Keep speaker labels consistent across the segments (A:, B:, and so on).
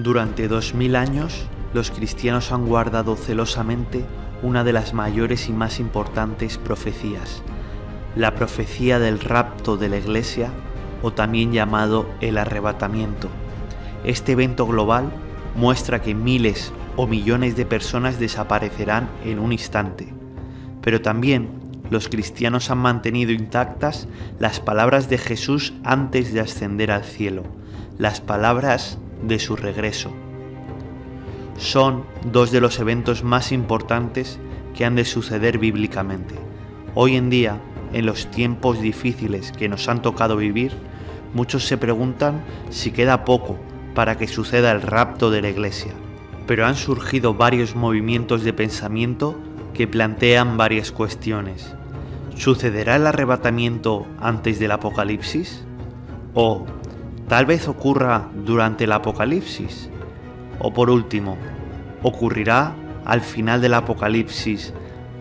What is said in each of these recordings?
A: Durante 2000 años, los cristianos han guardado celosamente una de las mayores y más importantes profecías, la profecía del rapto de la Iglesia, o también llamado el arrebatamiento. Este evento global muestra que miles o millones de personas desaparecerán en un instante, pero también los cristianos han mantenido intactas las palabras de Jesús antes de ascender al cielo, las palabras de su regreso. Son dos de los eventos más importantes que han de suceder bíblicamente. Hoy en día, en los tiempos difíciles que nos han tocado vivir, muchos se preguntan si queda poco para que suceda el rapto de la Iglesia. Pero han surgido varios movimientos de pensamiento que plantean varias cuestiones. ¿Sucederá el arrebatamiento antes del Apocalipsis? ¿O tal vez ocurra durante el Apocalipsis? O por último, ¿ocurrirá al final del Apocalipsis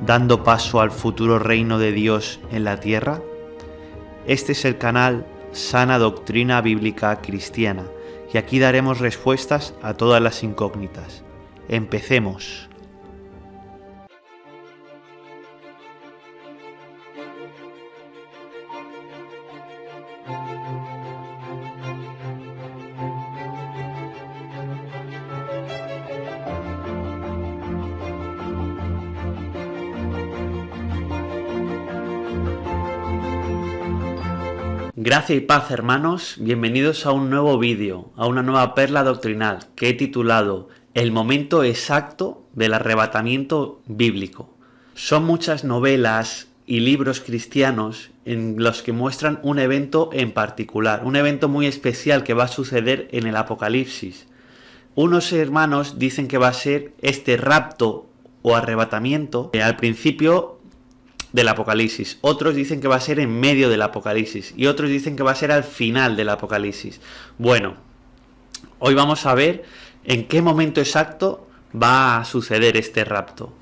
A: dando paso al futuro reino de Dios en la tierra? Este es el canal Sana Doctrina Bíblica Cristiana y aquí daremos respuestas a todas las incógnitas. Empecemos. Gracia y paz, hermanos, bienvenidos a un nuevo vídeo, a una nueva perla doctrinal que he titulado El momento exacto del arrebatamiento bíblico. Son muchas novelas y libros cristianos en los que muestran un evento en particular, un evento muy especial que va a suceder en el Apocalipsis. Unos hermanos dicen que va a ser este rapto o arrebatamiento al principio del Apocalipsis, otros dicen que va a ser en medio del Apocalipsis y otros dicen que va a ser al final del Apocalipsis. Bueno, hoy vamos a ver en qué momento exacto va a suceder este rapto.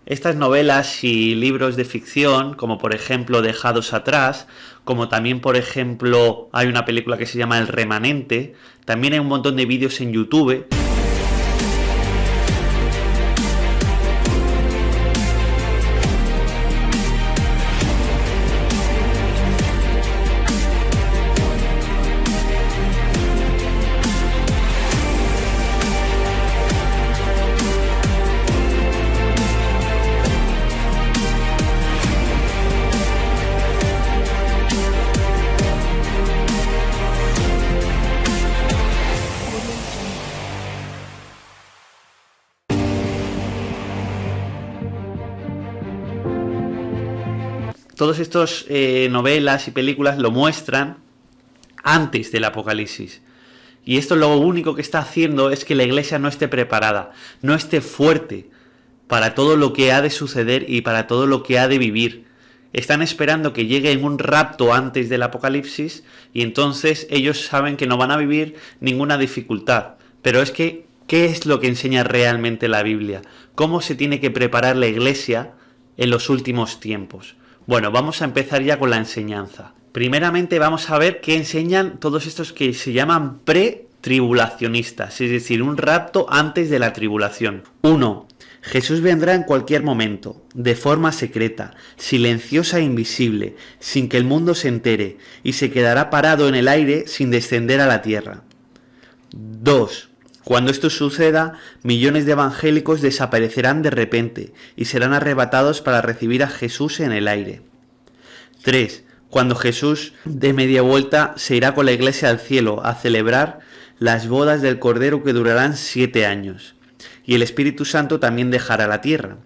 A: Estas novelas y libros de ficción, como por ejemplo Dejados atrás, como también por ejemplo hay una película que se llama El Remanente, también hay un montón de vídeos en YouTube. Todos estos novelas y películas lo muestran antes del Apocalipsis. Y esto lo único que está haciendo es que la Iglesia no esté preparada, no esté fuerte para todo lo que ha de suceder y para todo lo que ha de vivir. Están esperando que llegue un rapto antes del Apocalipsis y entonces ellos saben que no van a vivir ninguna dificultad. Pero es que, ¿qué es lo que enseña realmente la Biblia? ¿Cómo se tiene que preparar la Iglesia en los últimos tiempos? Bueno, vamos a empezar ya con la enseñanza. Primeramente vamos a ver qué enseñan todos estos que se llaman pretribulacionistas, es decir, un rapto antes de la tribulación. 1. Jesús vendrá en cualquier momento, de forma secreta, silenciosa e invisible, sin que el mundo se entere, y se quedará parado en el aire sin descender a la tierra. 2. Cuando esto suceda, millones de evangélicos desaparecerán de repente y serán arrebatados para recibir a Jesús en el aire. 3. Cuando Jesús dé media vuelta, se irá con la Iglesia al cielo a celebrar las bodas del Cordero que durarán 7 años. Y el Espíritu Santo también dejará la tierra.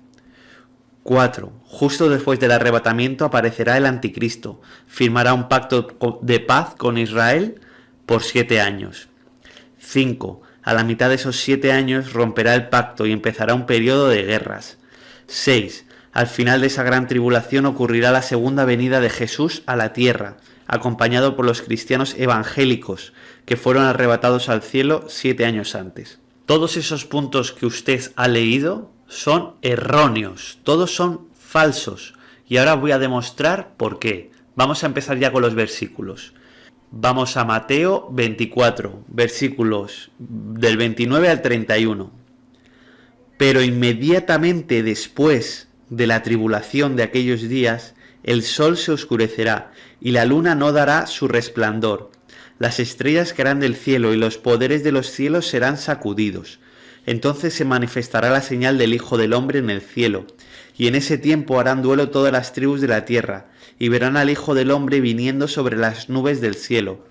A: 4. Justo después del arrebatamiento aparecerá el Anticristo, firmará un pacto de paz con Israel por 7 años. 5. A la mitad de esos 7 años romperá el pacto y empezará un periodo de guerras. 6. Al final de esa gran tribulación ocurrirá la segunda venida de Jesús a la tierra, acompañado por los cristianos evangélicos, que fueron arrebatados al cielo 7 años antes. Todos esos puntos que usted ha leído son erróneos, todos son falsos. Y ahora voy a demostrar por qué. Vamos a empezar ya con los versículos. Vamos a Mateo 24, versículos del 29 al 31. Pero inmediatamente después de la tribulación de aquellos días, el sol se oscurecerá y la luna no dará su resplandor. Las estrellas caerán del cielo y los poderes de los cielos serán sacudidos. Entonces se manifestará la señal del Hijo del Hombre en el cielo, y en ese tiempo harán duelo todas las tribus de la tierra, y verán al Hijo del Hombre viniendo sobre las nubes del cielo,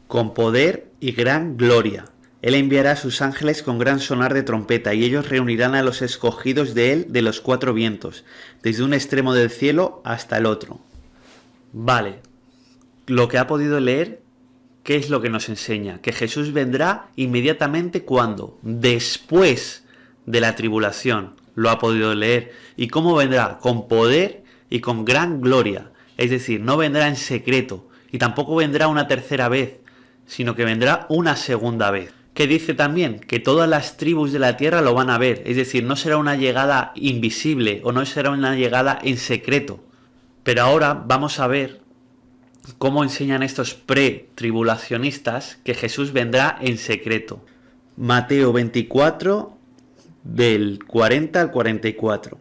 A: con poder y gran gloria. Él enviará a sus ángeles con gran sonar de trompeta, y ellos reunirán a los escogidos de él de los cuatro vientos, desde un extremo del cielo hasta el otro. Vale, lo que ha podido leer, ¿qué es lo que nos enseña? Que Jesús vendrá inmediatamente, ¿cuándo? Después de la tribulación, lo ha podido leer. ¿Y cómo vendrá? Con poder y con gran gloria. Es decir, no vendrá en secreto, y tampoco vendrá una tercera vez, sino que vendrá una segunda vez. ¿Qué dice también? Que todas las tribus de la tierra lo van a ver, es decir, no será una llegada invisible o no será una llegada en secreto. Pero ahora vamos a ver cómo enseñan estos pre-tribulacionistas que Jesús vendrá en secreto. Mateo 24, del 40 al 44.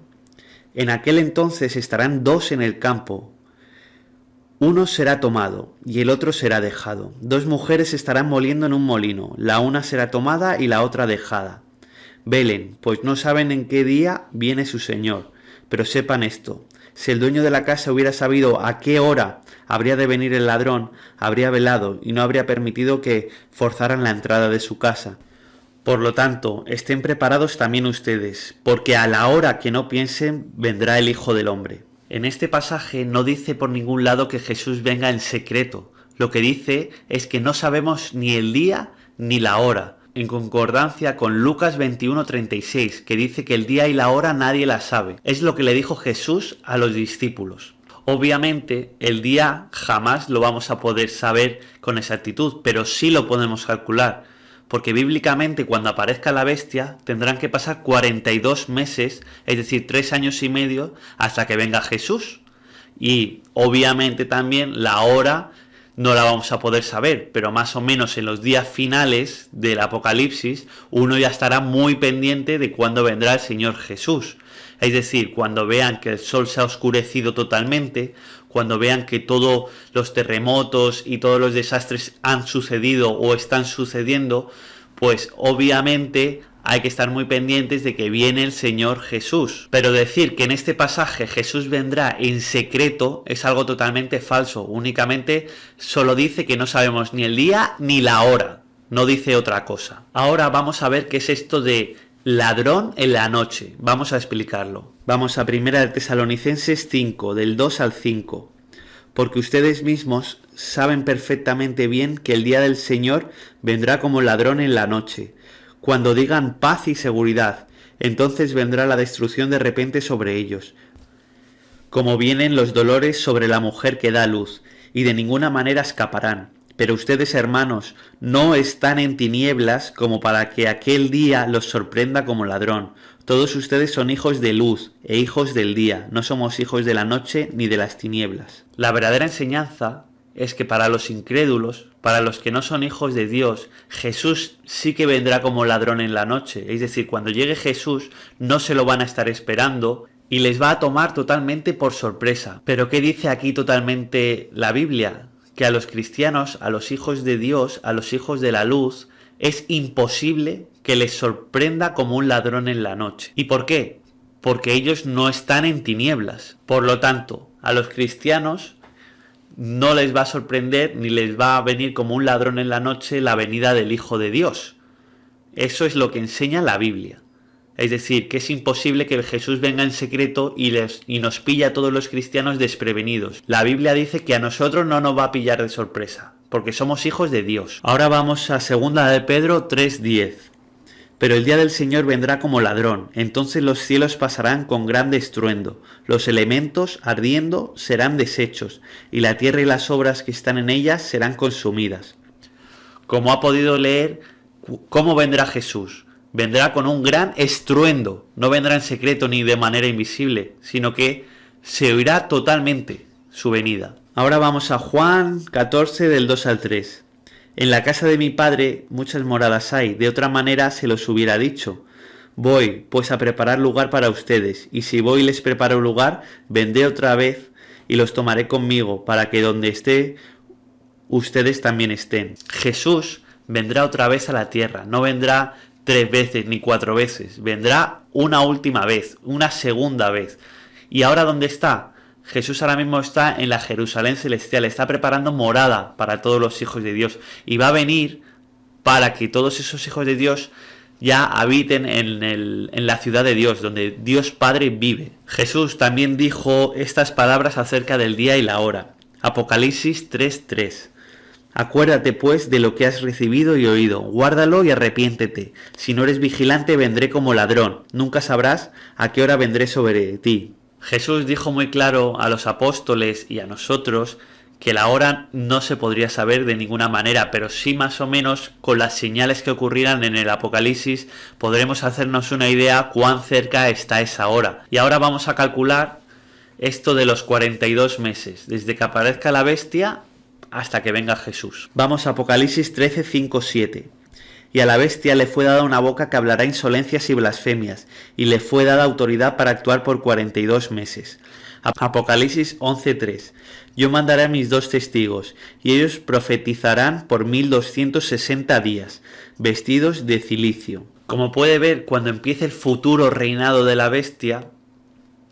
A: En aquel entonces estarán dos en el campo. Uno será tomado y el otro será dejado. Dos mujeres estarán moliendo en un molino, la una será tomada y la otra dejada. Velen, pues no saben en qué día viene su señor. Pero sepan esto, si el dueño de la casa hubiera sabido a qué hora habría de venir el ladrón, habría velado y no habría permitido que forzaran la entrada de su casa. Por lo tanto, estén preparados también ustedes, porque a la hora que no piensen vendrá el Hijo del Hombre. En este pasaje no dice por ningún lado que Jesús venga en secreto. Lo que dice es que no sabemos ni el día ni la hora, en concordancia con Lucas 21:36, que dice que el día y la hora nadie la sabe. Es lo que le dijo Jesús a los discípulos. Obviamente, el día jamás lo vamos a poder saber con exactitud, pero sí lo podemos calcular. Porque bíblicamente cuando aparezca la bestia tendrán que pasar 42 meses, es decir, 3 años y medio, hasta que venga Jesús. Y obviamente también la hora no la vamos a poder saber, pero más o menos en los días finales del Apocalipsis uno ya estará muy pendiente de cuándo vendrá el Señor Jesús. Es decir, cuando vean que el sol se ha oscurecido totalmente, cuando vean que todos los terremotos y todos los desastres han sucedido o están sucediendo, pues obviamente hay que estar muy pendientes de que viene el Señor Jesús. Pero decir que en este pasaje Jesús vendrá en secreto es algo totalmente falso. Únicamente solo dice que no sabemos ni el día ni la hora. No dice otra cosa. Ahora vamos a ver qué es esto de ladrón en la noche. Vamos a explicarlo. Vamos a 1 Tesalonicenses 5, del 2 al 5. Porque ustedes mismos saben perfectamente bien que el día del Señor vendrá como ladrón en la noche. Cuando digan paz y seguridad, entonces vendrá la destrucción de repente sobre ellos. Como vienen los dolores sobre la mujer que da a luz, y de ninguna manera escaparán. Pero ustedes, hermanos, no están en tinieblas como para que aquel día los sorprenda como ladrón. Todos ustedes son hijos de luz e hijos del día, no somos hijos de la noche ni de las tinieblas. La verdadera enseñanza es que para los incrédulos, para los que no son hijos de Dios, Jesús sí que vendrá como ladrón en la noche. Es decir, cuando llegue Jesús no se lo van a estar esperando y les va a tomar totalmente por sorpresa. ¿Pero qué dice aquí totalmente la Biblia? Que a los cristianos, a los hijos de Dios, a los hijos de la luz, es imposible que les sorprenda como un ladrón en la noche. ¿Y por qué? Porque ellos no están en tinieblas. Por lo tanto, a los cristianos no les va a sorprender ni les va a venir como un ladrón en la noche la venida del Hijo de Dios. Eso es lo que enseña la Biblia. Es decir, que es imposible que Jesús venga en secreto y nos pille a todos los cristianos desprevenidos. La Biblia dice que a nosotros no nos va a pillar de sorpresa, porque somos hijos de Dios. Ahora vamos a 2 de Pedro 3:10. Pero el día del Señor vendrá como ladrón, entonces los cielos pasarán con grande estruendo, los elementos ardiendo serán deshechos, y la tierra y las obras que están en ellas serán consumidas. Como ha podido leer, ¿cómo vendrá Jesús? Vendrá con un gran estruendo, no vendrá en secreto ni de manera invisible, sino que se oirá totalmente su venida. Ahora vamos a Juan 14 del 2 al 3. En la casa de mi padre muchas moradas hay, de otra manera se los hubiera dicho. Voy, pues, a preparar lugar para ustedes, y si voy y les preparo lugar, vendré otra vez y los tomaré conmigo, para que donde esté, ustedes también estén. Jesús vendrá otra vez a la tierra, no vendrá 3 veces ni 4 veces, vendrá una última vez, una segunda vez. ¿Y ahora dónde está? Jesús ahora mismo está en la Jerusalén celestial, está preparando morada para todos los hijos de Dios y va a venir para que todos esos hijos de Dios ya habiten en la ciudad de Dios, donde Dios Padre vive. Jesús también dijo estas palabras acerca del día y la hora. Apocalipsis 3:3. Acuérdate pues de lo que has recibido y oído, guárdalo y arrepiéntete. Si no eres vigilante vendré como ladrón, nunca sabrás a qué hora vendré sobre ti. Jesús dijo muy claro a los apóstoles y a nosotros que la hora no se podría saber de ninguna manera, pero sí más o menos con las señales que ocurrirán en el Apocalipsis podremos hacernos una idea cuán cerca está esa hora. Y ahora vamos a calcular esto de los 42 meses, desde que aparezca la bestia hasta que venga Jesús. Vamos a Apocalipsis 13, 5, 7. Y a la bestia le fue dada una boca que hablará insolencias y blasfemias, y le fue dada autoridad para actuar por 42 meses. Apocalipsis 11:3. Yo mandaré a mis 2 testigos, y ellos profetizarán por 1260 días, vestidos de cilicio. Como puede ver, cuando empiece el futuro reinado de la bestia,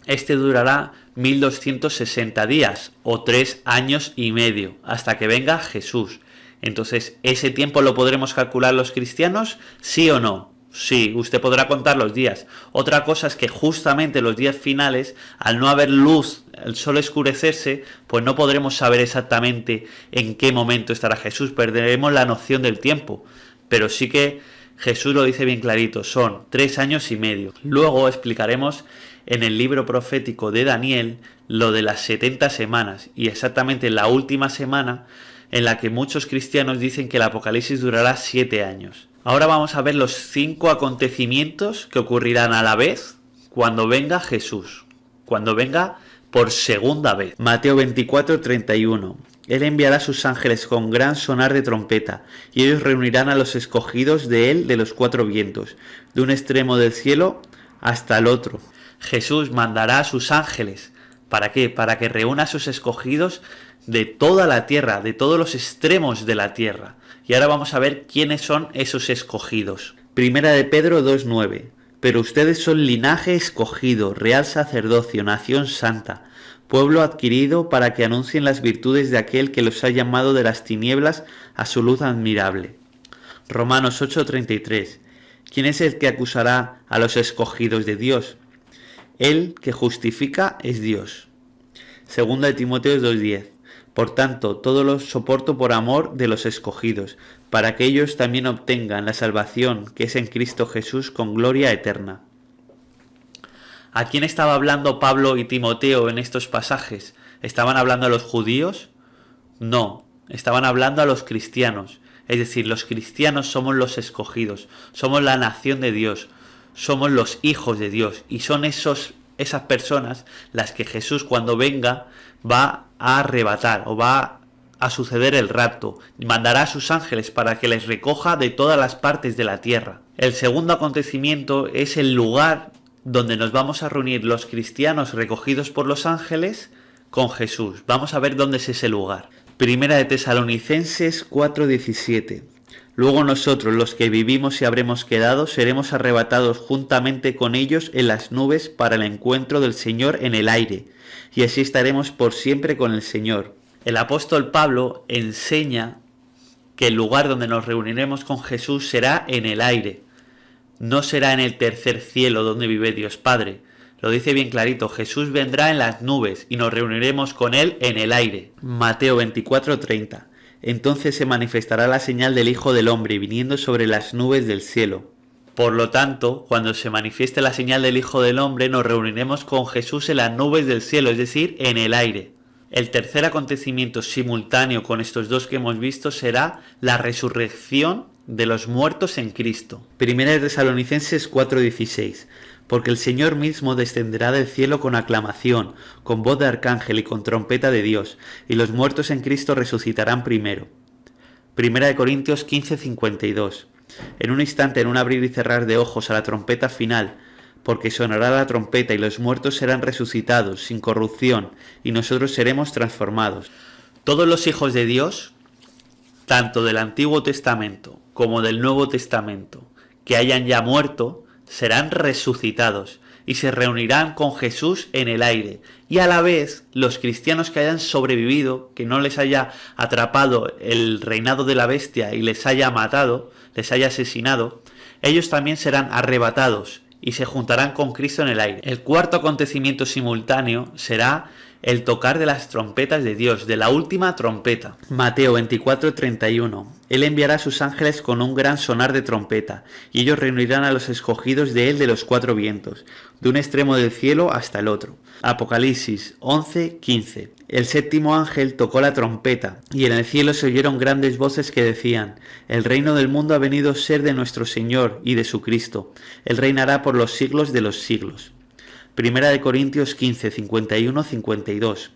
A: este durará 1260 días, o 3 años y medio, hasta que venga Jesús. Entonces, ¿ese tiempo lo podremos calcular los cristianos? ¿Sí o no? Sí, usted podrá contar los días. Otra cosa es que justamente los días finales, al no haber luz, el sol oscurecerse, pues no podremos saber exactamente en qué momento estará Jesús. Perderemos la noción del tiempo. Pero sí que Jesús lo dice bien clarito, son 3 años y medio. Luego explicaremos en el libro profético de Daniel lo de las 70 semanas y exactamente la última semana en la que muchos cristianos dicen que el Apocalipsis durará 7 años. Ahora vamos a ver los 5 acontecimientos que ocurrirán a la vez cuando venga Jesús, cuando venga por segunda vez. Mateo 24:31. Él enviará a sus ángeles con gran sonar de trompeta, y ellos reunirán a los escogidos de él de los 4 vientos, de un extremo del cielo hasta el otro. Jesús mandará a sus ángeles. ¿Para qué? Para que reúna a sus escogidos de toda la tierra, de todos los extremos de la tierra. Y ahora vamos a ver quiénes son esos escogidos. Primera de Pedro 2:9. Pero ustedes son linaje escogido, real sacerdocio, nación santa, pueblo adquirido para que anuncien las virtudes de aquel que los ha llamado de las tinieblas a su luz admirable. Romanos 8:33. ¿Quién es el que acusará a los escogidos de Dios? El que justifica es Dios. Segunda de Timoteo 2:10. Por tanto, todo lo soporto por amor de los escogidos, para que ellos también obtengan la salvación que es en Cristo Jesús con gloria eterna. ¿A quién estaba hablando Pablo y Timoteo en estos pasajes? ¿Estaban hablando a los judíos? No, estaban hablando a los cristianos. Es decir, los cristianos somos los escogidos, somos la nación de Dios, somos los hijos de Dios y son esas personas las que Jesús cuando venga va a arrebatar o va a suceder el rapto. Mandará a sus ángeles para que les recoja de todas las partes de la tierra. El segundo acontecimiento es el lugar donde nos vamos a reunir los cristianos recogidos por los ángeles con Jesús. Vamos a ver dónde es ese lugar. Primera de Tesalonicenses 4:17. Luego nosotros, los que vivimos y habremos quedado, seremos arrebatados juntamente con ellos en las nubes para el encuentro del Señor en el aire, y así estaremos por siempre con el Señor. El apóstol Pablo enseña que el lugar donde nos reuniremos con Jesús será en el aire, no será en el tercer cielo donde vive Dios Padre. Lo dice bien clarito, Jesús vendrá en las nubes y nos reuniremos con Él en el aire. Mateo 24:30. Entonces se manifestará la señal del Hijo del Hombre viniendo sobre las nubes del cielo. Por lo tanto, cuando se manifieste la señal del Hijo del Hombre, nos reuniremos con Jesús en las nubes del cielo, es decir, en el aire. El tercer acontecimiento simultáneo con estos dos que hemos visto será la resurrección de los muertos en Cristo. Primera de Tesalonicenses 4:16. porque el Señor mismo descenderá del cielo con aclamación, con voz de arcángel y con trompeta de Dios, y los muertos en Cristo resucitarán primero. Primera de Corintios 15:52. En un instante, en un abrir y cerrar de ojos a la trompeta final, porque sonará la trompeta y los muertos serán resucitados sin corrupción, y nosotros seremos transformados. Todos los hijos de Dios, tanto del Antiguo Testamento como del Nuevo Testamento, que hayan ya muerto, serán resucitados y se reunirán con Jesús en el aire. Y a la vez, los cristianos que hayan sobrevivido, que no les haya atrapado el reinado de la bestia y les haya matado, les haya asesinado, ellos también serán arrebatados y se juntarán con Cristo en el aire. El cuarto acontecimiento simultáneo será el tocar de las trompetas de Dios, de la última trompeta. Mateo 24:31. Él enviará a sus ángeles con un gran sonar de trompeta, y ellos reunirán a los escogidos de él de los cuatro vientos, de un extremo del cielo hasta el otro. Apocalipsis 11:15. El séptimo ángel tocó la trompeta, y en el cielo se oyeron grandes voces que decían: el reino del mundo ha venido a ser de nuestro Señor y de su Cristo. Él reinará por los siglos de los siglos. Primera de Corintios 15, 51-52.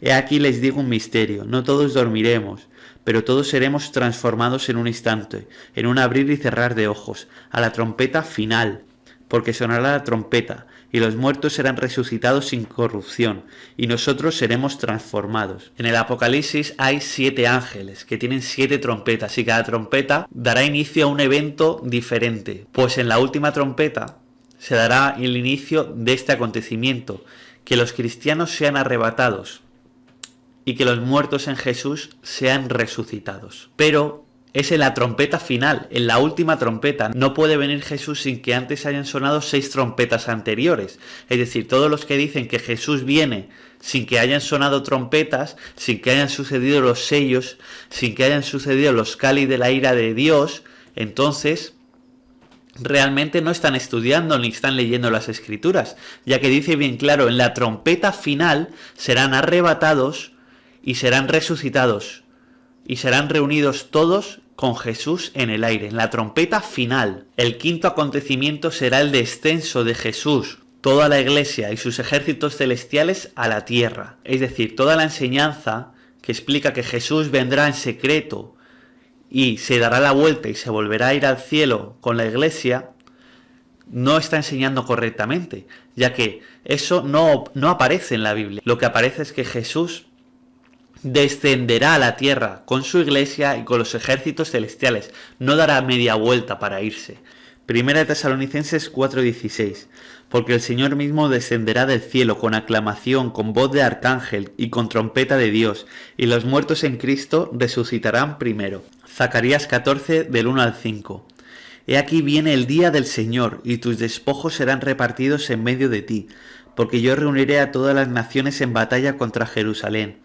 A: He aquí les digo un misterio, no todos dormiremos, pero todos seremos transformados en un instante, en un abrir y cerrar de ojos, a la trompeta final, porque sonará la trompeta, y los muertos serán resucitados sin corrupción, y nosotros seremos transformados. En el Apocalipsis hay 7 ángeles, que tienen 7 trompetas, y cada trompeta dará inicio a un evento diferente, pues en la última trompeta se dará el inicio de este acontecimiento, que los cristianos sean arrebatados y que los muertos en Jesús sean resucitados. Pero es en la trompeta final, en la última trompeta. No puede venir Jesús sin que antes hayan sonado 6 trompetas anteriores. Es decir, todos los que dicen que Jesús viene sin que hayan sonado trompetas, sin que hayan sucedido los sellos, sin que hayan sucedido los cáliz de la ira de Dios, entonces realmente no están estudiando ni están leyendo las Escrituras, ya que dice bien claro, en la trompeta final serán arrebatados y serán resucitados y serán reunidos todos con Jesús en el aire, en la trompeta final. El quinto acontecimiento será el descenso de Jesús, toda la iglesia y sus ejércitos celestiales a la tierra, es decir, toda la enseñanza que explica que Jesús vendrá en secreto y se dará la vuelta y se volverá a ir al cielo con la iglesia, no está enseñando correctamente, ya que eso no aparece en la Biblia. Lo que aparece es que Jesús descenderá a la tierra con su iglesia y con los ejércitos celestiales, no dará media vuelta para irse. Primera de Tesalonicenses 4:16. Porque el Señor mismo descenderá del cielo con aclamación, con voz de arcángel y con trompeta de Dios, y los muertos en Cristo resucitarán primero. Zacarías 14, del 1 al 5. He aquí viene el día del Señor, y tus despojos serán repartidos en medio de ti, porque yo reuniré a todas las naciones en batalla contra Jerusalén,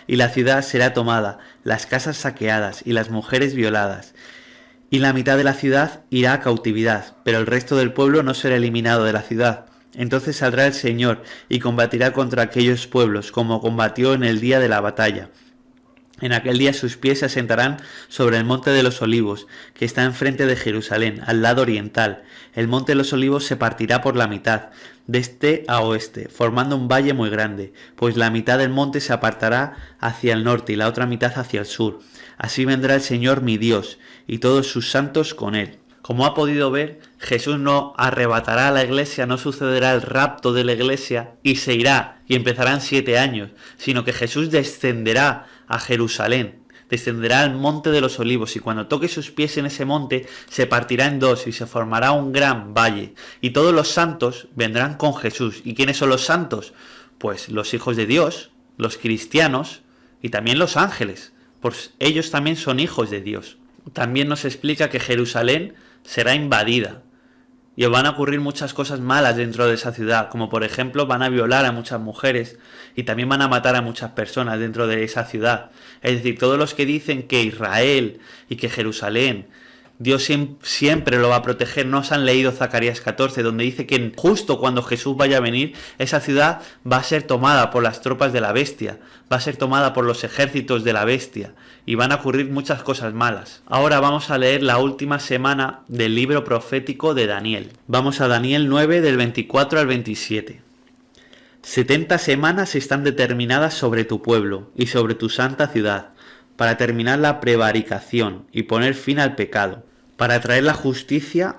A: y la ciudad será tomada, las casas saqueadas y las mujeres violadas. Y la mitad de la ciudad irá a cautividad, pero el resto del pueblo no será eliminado de la ciudad. Entonces saldrá el Señor y combatirá contra aquellos pueblos, como combatió en el día de la batalla. En aquel día sus pies se asentarán sobre el monte de los olivos, que está enfrente de Jerusalén, al lado oriental. El monte de los olivos se partirá por la mitad, de este a oeste, formando un valle muy grande, pues la mitad del monte se apartará hacia el norte y la otra mitad hacia el sur. Así vendrá el Señor mi Dios, y todos sus santos con él. Como ha podido ver, Jesús no arrebatará a la iglesia, no sucederá el rapto de la iglesia y se irá y empezarán 7 años, sino que Jesús descenderá a Jerusalén, descenderá al monte de los olivos y cuando toque sus pies en ese monte se partirá en dos y se formará un gran valle y todos los santos vendrán con Jesús. ¿Y quiénes son los santos? Pues los hijos de Dios, los cristianos y también los ángeles, pues ellos también son hijos de Dios. También nos explica que Jerusalén será invadida y van a ocurrir muchas cosas malas dentro de esa ciudad, como por ejemplo van a violar a muchas mujeres y también van a matar a muchas personas dentro de esa ciudad. Es decir, todos los que dicen que Israel y que Jerusalén Dios siempre lo va a proteger. ¿No os han leído Zacarías 14, donde dice que justo cuando Jesús vaya a venir, esa ciudad va a ser tomada por las tropas de la bestia, va a ser tomada por los ejércitos de la bestia, y van a ocurrir muchas cosas malas? Ahora vamos a leer la última semana del libro profético de Daniel. Vamos a Daniel 9, del 24 al 27. 70 semanas están determinadas sobre tu pueblo y sobre tu santa ciudad, para terminar la prevaricación y poner fin al pecado, para traer la justicia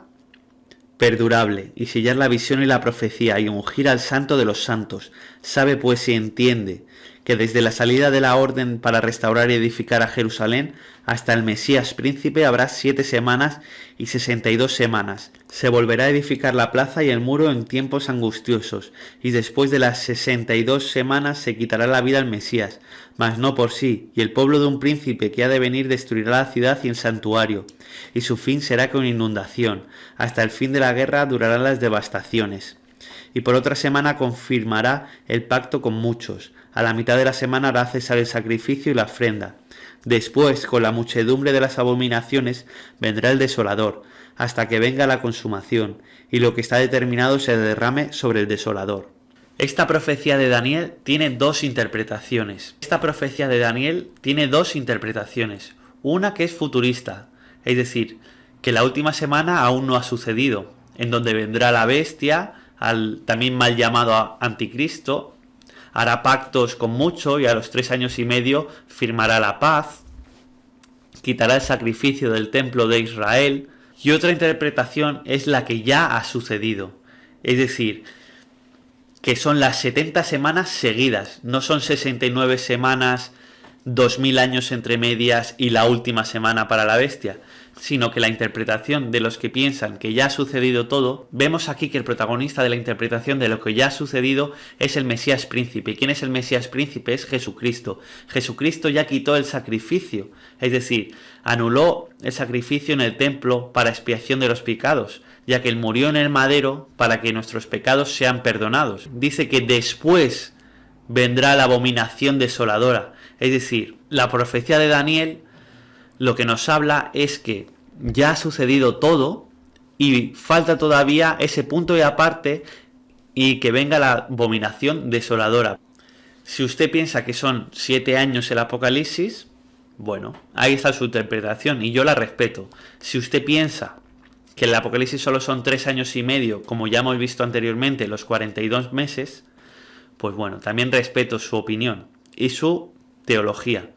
A: perdurable y sellar la visión y la profecía y ungir al santo de los santos. Sabe pues y entiende que desde la salida de la orden para restaurar y edificar a Jerusalén hasta el Mesías príncipe habrá 7 semanas y 62 semanas. Se volverá a edificar la plaza y el muro en tiempos angustiosos, y después de las 62 semanas se quitará la vida al Mesías, mas no por sí, y el pueblo de un príncipe que ha de venir destruirá la ciudad y el santuario, y su fin será con inundación. Hasta el fin de la guerra durarán las devastaciones. Y por otra semana confirmará el pacto con muchos. A la mitad de la semana hará cesar el sacrificio y la ofrenda. Después, con la muchedumbre de las abominaciones, vendrá el desolador, hasta que venga la consumación, y lo que está determinado se derrame sobre el desolador. Esta profecía de Daniel tiene dos interpretaciones. Una que es futurista, es decir, que la última semana aún no ha sucedido, en donde vendrá la bestia, también mal llamado anticristo, hará pactos con mucho y a los 3 años y medio firmará la paz, quitará el sacrificio del templo de Israel. Y otra interpretación es la que ya ha sucedido, es decir, que son las 70 semanas seguidas, no son 69 semanas, 2000 años entre medias y la última semana para la bestia, sino que la interpretación de los que piensan que ya ha sucedido todo, vemos aquí que el protagonista de la interpretación de lo que ya ha sucedido es el Mesías príncipe. ¿Quién es el Mesías príncipe? Es Jesucristo. Jesucristo ya quitó el sacrificio, es decir, anuló el sacrificio en el templo para expiación de los pecados, ya que él murió en el madero para que nuestros pecados sean perdonados. Dice que después vendrá la abominación desoladora, es decir, la profecía de Daniel lo que nos habla es que ya ha sucedido todo y falta todavía ese punto y aparte y que venga la abominación desoladora. Si usted piensa que son 7 años el Apocalipsis, bueno, ahí está su interpretación y yo la respeto. Si usted piensa que el Apocalipsis solo son 3 años y medio, como ya hemos visto anteriormente, los 42 meses, pues bueno, también respeto su opinión y su teología.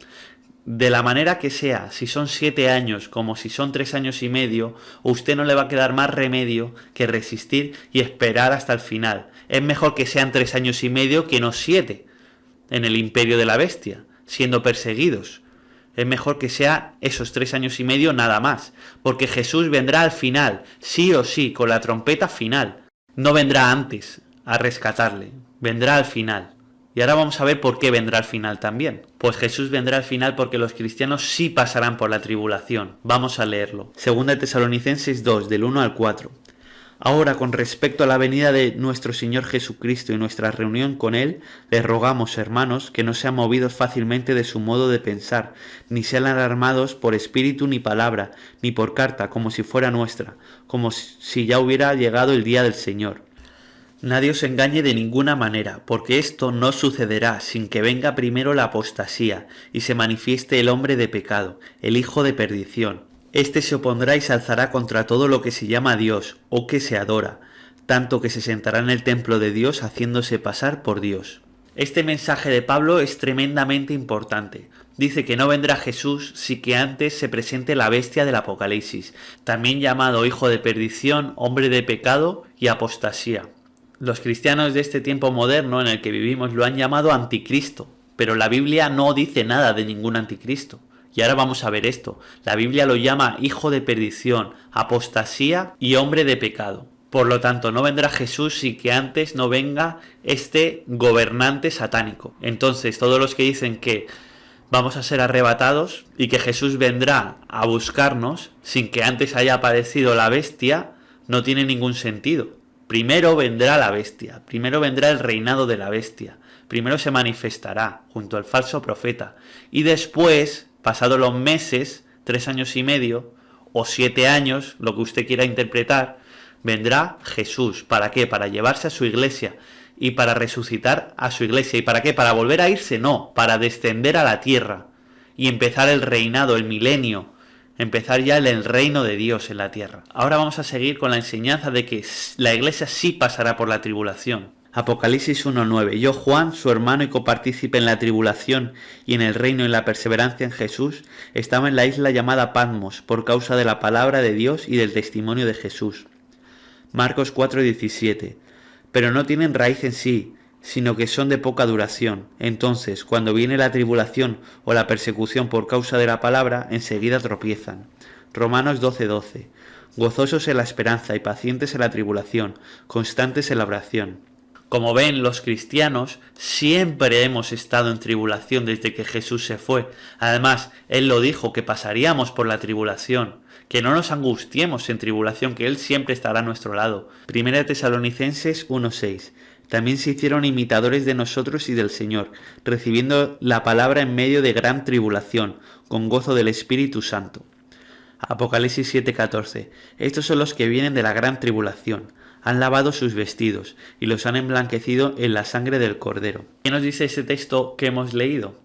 A: De la manera que sea, si son 7 años como si son 3 años y medio, a usted no le va a quedar más remedio que resistir y esperar hasta el final. Es mejor que sean 3 años y medio que no 7 en el imperio de la bestia, siendo perseguidos. Es mejor que sea esos 3 años y medio nada más, porque Jesús vendrá al final, sí o sí, con la trompeta final. No vendrá antes a rescatarle, vendrá al final. Y ahora vamos a ver por qué vendrá al final también. Pues Jesús vendrá al final porque los cristianos sí pasarán por la tribulación. Vamos a leerlo. Segunda de Tesalonicenses 2, del 1 al 4. Ahora, con respecto a la venida de nuestro Señor Jesucristo y nuestra reunión con Él, les rogamos, hermanos, que no sean movidos fácilmente de su modo de pensar, ni sean alarmados por espíritu ni palabra, ni por carta, como si fuera nuestra, como si ya hubiera llegado el día del Señor. Nadie os engañe de ninguna manera, porque esto no sucederá sin que venga primero la apostasía y se manifieste el hombre de pecado, el hijo de perdición. Este se opondrá y se alzará contra todo lo que se llama Dios o que se adora, tanto que se sentará en el templo de Dios haciéndose pasar por Dios. Este mensaje de Pablo es tremendamente importante. Dice que no vendrá Jesús sin que antes se presente la bestia del Apocalipsis, también llamado hijo de perdición, hombre de pecado y apostasía. Los cristianos de este tiempo moderno en el que vivimos lo han llamado anticristo, pero la Biblia no dice nada de ningún anticristo. Y ahora vamos a ver esto. La Biblia lo llama hijo de perdición, apostasía y hombre de pecado. Por lo tanto, no vendrá Jesús sin que antes no venga este gobernante satánico. Entonces, todos los que dicen que vamos a ser arrebatados y que Jesús vendrá a buscarnos sin que antes haya aparecido la bestia, no tiene ningún sentido. Primero vendrá la bestia, primero vendrá el reinado de la bestia, primero se manifestará junto al falso profeta y después, pasados los meses, 3 años y medio, o 7 años, lo que usted quiera interpretar, vendrá Jesús. ¿Para qué? Para llevarse a su iglesia y para resucitar a su iglesia. ¿Y para qué? ¿Para volver a irse? No, para descender a la tierra y empezar el reinado, el milenio, empezar ya el reino de Dios en la tierra. Ahora vamos a seguir con la enseñanza de que la iglesia sí pasará por la tribulación. Apocalipsis 1:9. Yo, Juan, su hermano y copartícipe en la tribulación y en el reino y en la perseverancia en Jesús, estaba en la isla llamada Patmos por causa de la palabra de Dios y del testimonio de Jesús. Marcos 4:17. Pero no tienen raíz en sí, sino que son de poca duración. Entonces, cuando viene la tribulación o la persecución por causa de la palabra, enseguida tropiezan. Romanos 12:12. Gozosos en la esperanza y pacientes en la tribulación, constantes en la oración. Como ven, los cristianos siempre hemos estado en tribulación desde que Jesús se fue. Además, Él lo dijo, que pasaríamos por la tribulación, que no nos angustiemos en tribulación, que Él siempre estará a nuestro lado. Primera Tesalonicenses 1:6. También se hicieron imitadores de nosotros y del Señor, recibiendo la palabra en medio de gran tribulación, con gozo del Espíritu Santo. Apocalipsis 7:14. Estos son los que vienen de la gran tribulación. Han lavado sus vestidos y los han emblanquecido en la sangre del Cordero. ¿Qué nos dice ese texto que hemos leído?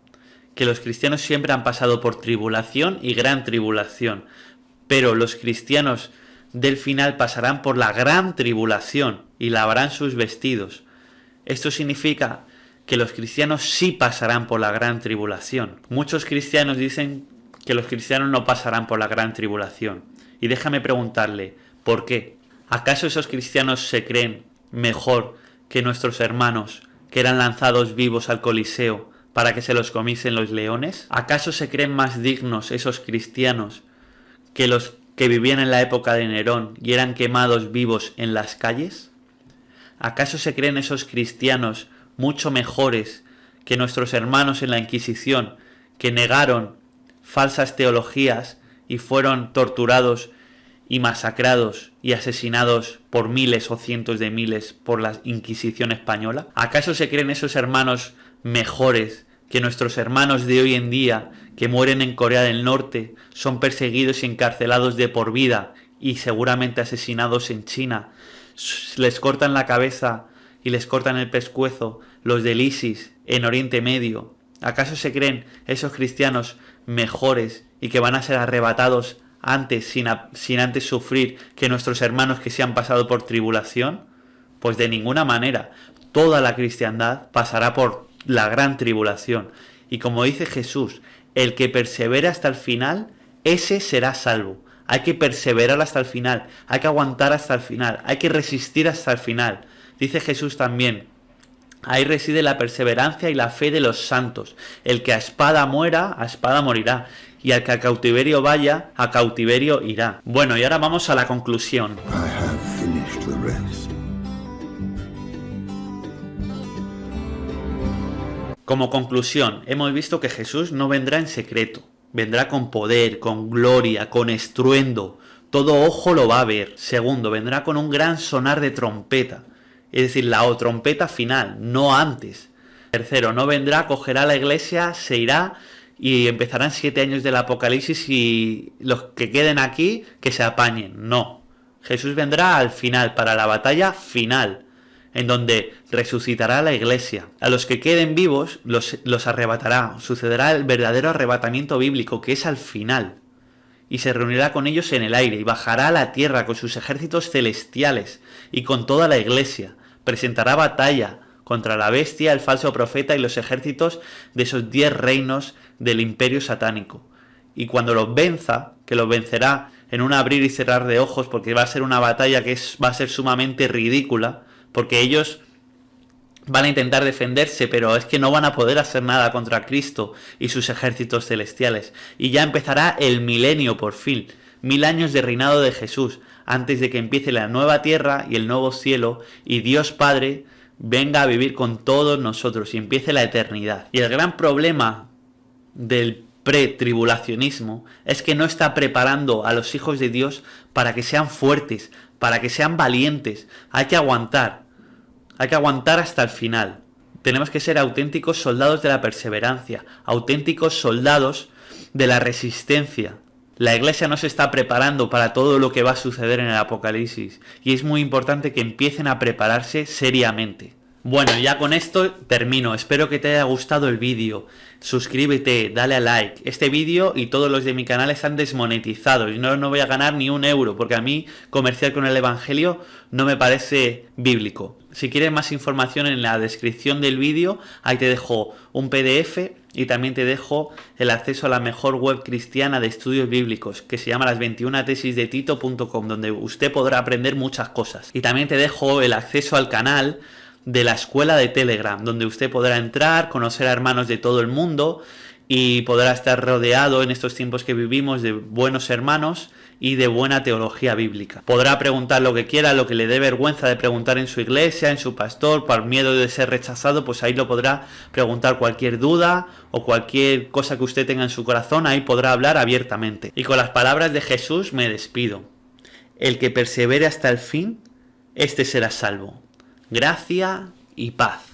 A: Que los cristianos siempre han pasado por tribulación y gran tribulación, pero los cristianos del final pasarán por la gran tribulación y lavarán sus vestidos. Esto significa que los cristianos sí pasarán por la gran tribulación. Muchos cristianos dicen que los cristianos no pasarán por la gran tribulación. Y déjame preguntarle, ¿por qué? ¿Acaso esos cristianos se creen mejor que nuestros hermanos que eran lanzados vivos al Coliseo para que se los comiesen los leones? ¿Acaso se creen más dignos esos cristianos que los que vivían en la época de Nerón y eran quemados vivos en las calles? ¿Acaso se creen esos cristianos mucho mejores que nuestros hermanos en la Inquisición, que negaron falsas teologías y fueron torturados y masacrados y asesinados por miles o cientos de miles por la Inquisición española? ¿Acaso se creen esos hermanos mejores que nuestros hermanos de hoy en día, que mueren en Corea del Norte, son perseguidos y encarcelados de por vida y seguramente asesinados en China? Les cortan la cabeza y les cortan el pescuezo los del ISIS en Oriente Medio. ¿Acaso se creen esos cristianos mejores y que van a ser arrebatados antes sin antes sufrir que nuestros hermanos que se han pasado por tribulación? Pues de ninguna manera. Toda la cristiandad pasará por la gran tribulación. Y como dice Jesús, el que persevera hasta el final, ese será salvo. Hay que perseverar hasta el final, hay que aguantar hasta el final, hay que resistir hasta el final. Dice Jesús también, ahí reside la perseverancia y la fe de los santos. El que a espada muera, a espada morirá. Y al que a cautiverio vaya, a cautiverio irá. Bueno, y ahora vamos a la conclusión. Como conclusión, hemos visto que Jesús no vendrá en secreto. Vendrá con poder, con gloria, con estruendo. Todo ojo lo va a ver. Segundo, vendrá con un gran sonar de trompeta. Es decir, la trompeta final, no antes. Tercero, no vendrá, cogerá la iglesia, se irá y empezarán 7 años del Apocalipsis y los que queden aquí, que se apañen. No. Jesús vendrá al final, para la batalla final, en donde resucitará la iglesia. A los que queden vivos los arrebatará. Sucederá el verdadero arrebatamiento bíblico, que es al final. Y se reunirá con ellos en el aire y bajará a la tierra con sus ejércitos celestiales y con toda la iglesia. Presentará batalla contra la bestia, el falso profeta y los ejércitos de esos 10 reinos del imperio satánico. Y cuando los venza, que los vencerá en un abrir y cerrar de ojos, porque va a ser una batalla que va a ser sumamente ridícula, porque ellos van a intentar defenderse, pero es que no van a poder hacer nada contra Cristo y sus ejércitos celestiales. Y ya empezará el milenio por fin, 1000 años de reinado de Jesús, antes de que empiece la nueva tierra y el nuevo cielo, y Dios Padre venga a vivir con todos nosotros y empiece la eternidad. Y el gran problema del pretribulacionismo es que no está preparando a los hijos de Dios para que sean fuertes, para que sean valientes. Hay que aguantar hasta el final. Tenemos que ser auténticos soldados de la perseverancia, auténticos soldados de la resistencia, La iglesia no se está preparando para todo lo que va a suceder en el Apocalipsis y es muy importante que empiecen a prepararse seriamente. Bueno, ya con esto termino. Espero que te haya gustado el vídeo. Suscríbete, dale a like. Este vídeo y todos los de mi canal están desmonetizados y no voy a ganar ni un euro porque a mí comerciar con el Evangelio no me parece bíblico. Si quieres más información, en la descripción del vídeo ahí te dejo un PDF y también te dejo el acceso a la mejor web cristiana de estudios bíblicos que se llama las21tesisdetito.com, donde usted podrá aprender muchas cosas. Y también te dejo el acceso al canal de la escuela de Telegram, donde usted podrá entrar, conocer a hermanos de todo el mundo y podrá estar rodeado en estos tiempos que vivimos de buenos hermanos y de buena teología bíblica. Podrá preguntar lo que quiera, lo que le dé vergüenza de preguntar en su iglesia, en su pastor, por miedo de ser rechazado, pues ahí lo podrá preguntar cualquier duda o cualquier cosa que usted tenga en su corazón, ahí podrá hablar abiertamente. Y con las palabras de Jesús me despido. El que persevere hasta el fin, este será salvo. Gracia y paz.